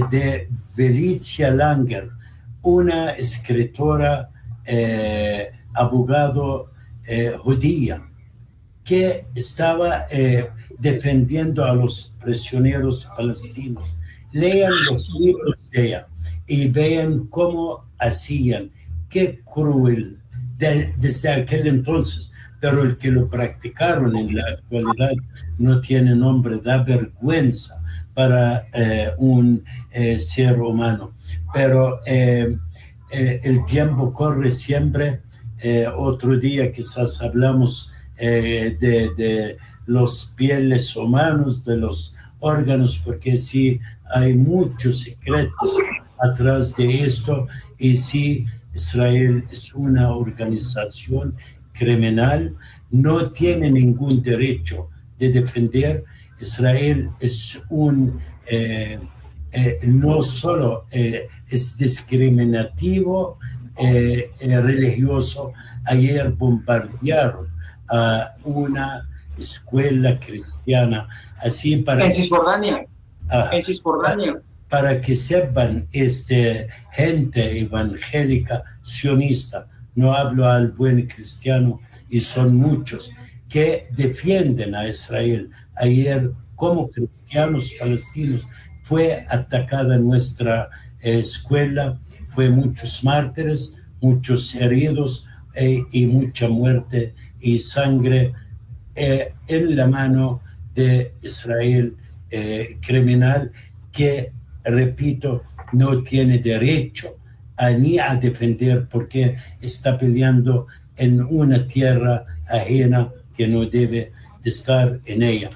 de Felicia Langer, una escritora, abogado judía, que estaba defendiendo a los prisioneros palestinos. Lean los libros de ella y vean cómo hacían, qué cruel desde aquel entonces, pero el que lo practicaron en la actualidad no tiene nombre, da vergüenza para un ser humano. Pero el tiempo corre siempre. Otro día quizás hablamos de los pieles humanos, de los órganos, porque sí hay muchos secretos atrás de esto, y sí, Israel es una organización criminal, no tiene ningún derecho de defender. Israel es no solo es discriminativo, religioso. Ayer bombardearon a una escuela cristiana, así para... En Cisjordania. En Cisjordania. Para que sepan, gente evangélica sionista, no hablo al buen cristiano, y son muchos que defienden a Israel. Ayer, como cristianos palestinos, fue atacada nuestra escuela, fue muchos mártires, muchos heridos y mucha muerte y sangre en la mano de Israel criminal, que, repito, no tiene derecho ni a defender, porque está peleando en una tierra ajena que no debe de estar en ella.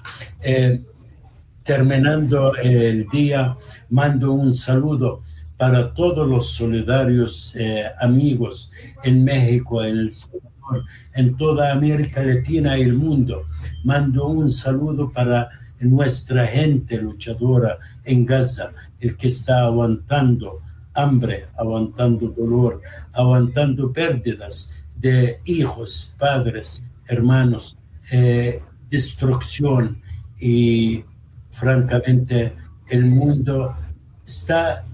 Terminando el día, mando un saludo para todos los solidarios amigos en México, en El Salvador, en toda América Latina y el mundo. Mando un saludo para nuestra gente luchadora en Gaza, el que está aguantando hambre, aguantando dolor, aguantando pérdidas de hijos, padres, hermanos, destrucción. Y francamente el mundo está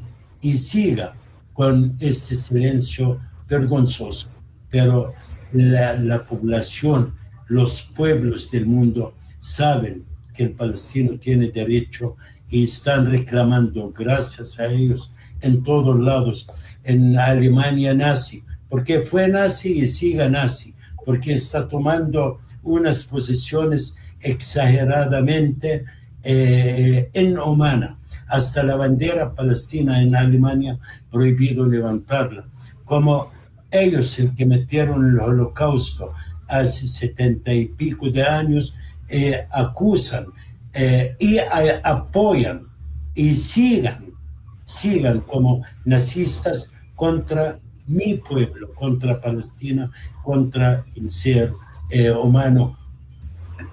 y siga con este silencio vergonzoso, pero la población, los pueblos del mundo saben que el palestino tiene derecho y están reclamando, gracias a ellos, en todos lados. En Alemania nazi, porque fue nazi y siga nazi, porque está tomando unas posiciones exageradamente inhumanas. Hasta la bandera palestina en Alemania prohibido levantarla, como ellos el que metieron el holocausto hace 70 y pico de años, acusan y apoyan y sigan como nazistas contra mi pueblo, contra Palestina, contra el ser humano.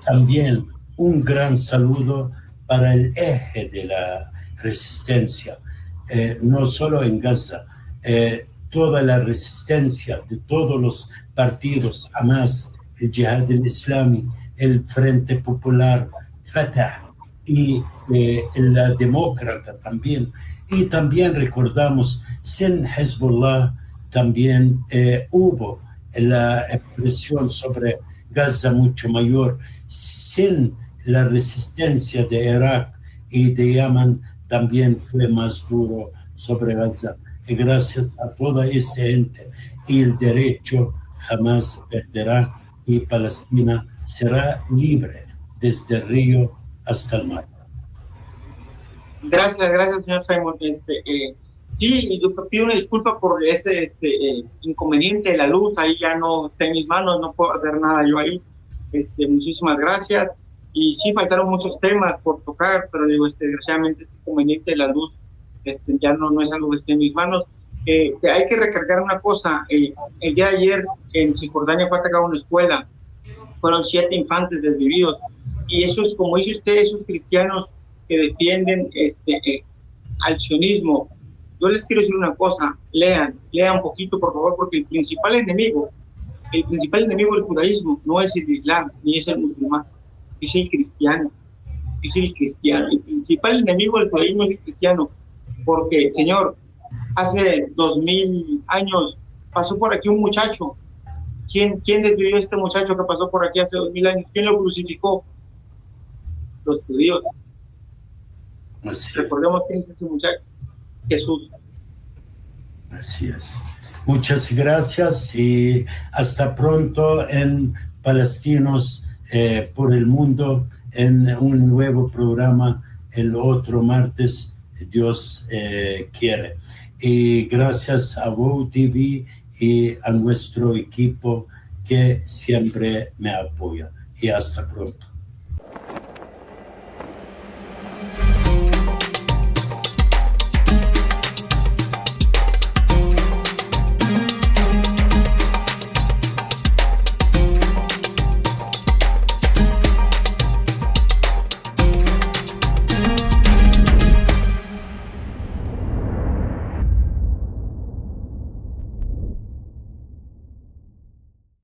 También un gran saludo para el eje de la resistencia, no solo en Gaza, toda la resistencia de todos los partidos, Hamas, el Jihad al-Islami, el Frente Popular, Fatah y la Demócrata también. Y también recordamos, sin Hezbollah también hubo la presión sobre Gaza mucho mayor. Sin la resistencia de Irak y de Yemen también fue más duro sobre Gaza. Y gracias a toda esta gente, y el derecho jamás perderá y Palestina será libre desde el río hasta el mar. Gracias, señor Simon. Sí, yo pido una disculpa por ese inconveniente de la luz. Ahí ya no está en mis manos, no puedo hacer nada yo ahí. Muchísimas gracias. Y sí, faltaron muchos temas por tocar, pero digo, desgraciadamente este inconveniente de la luz ya no es algo que esté en mis manos. Hay que recargar una cosa. El día de ayer en Cisjordania fue atacada una escuela. Fueron 7 infantes desvividos. Y eso es, como dice usted, esos cristianos que defienden al sionismo. Yo les quiero decir una cosa, lean un poquito, por favor, porque el principal enemigo del judaísmo no es el islam, ni es el musulmán, es el cristiano. El principal enemigo del judaísmo es el cristiano, porque, señor, hace 2000 años pasó por aquí un muchacho. ¿Quién desvivió a este muchacho que pasó por aquí hace 2000 años? ¿Quién lo crucificó? Los judíos. Recordemos quién es ese muchacho. Jesús. Así es. Muchas gracias y hasta pronto en Palestinos por el Mundo, en un nuevo programa el otro martes, Dios quiere. Y gracias a WOW TV y a nuestro equipo que siempre me apoya. Y hasta pronto.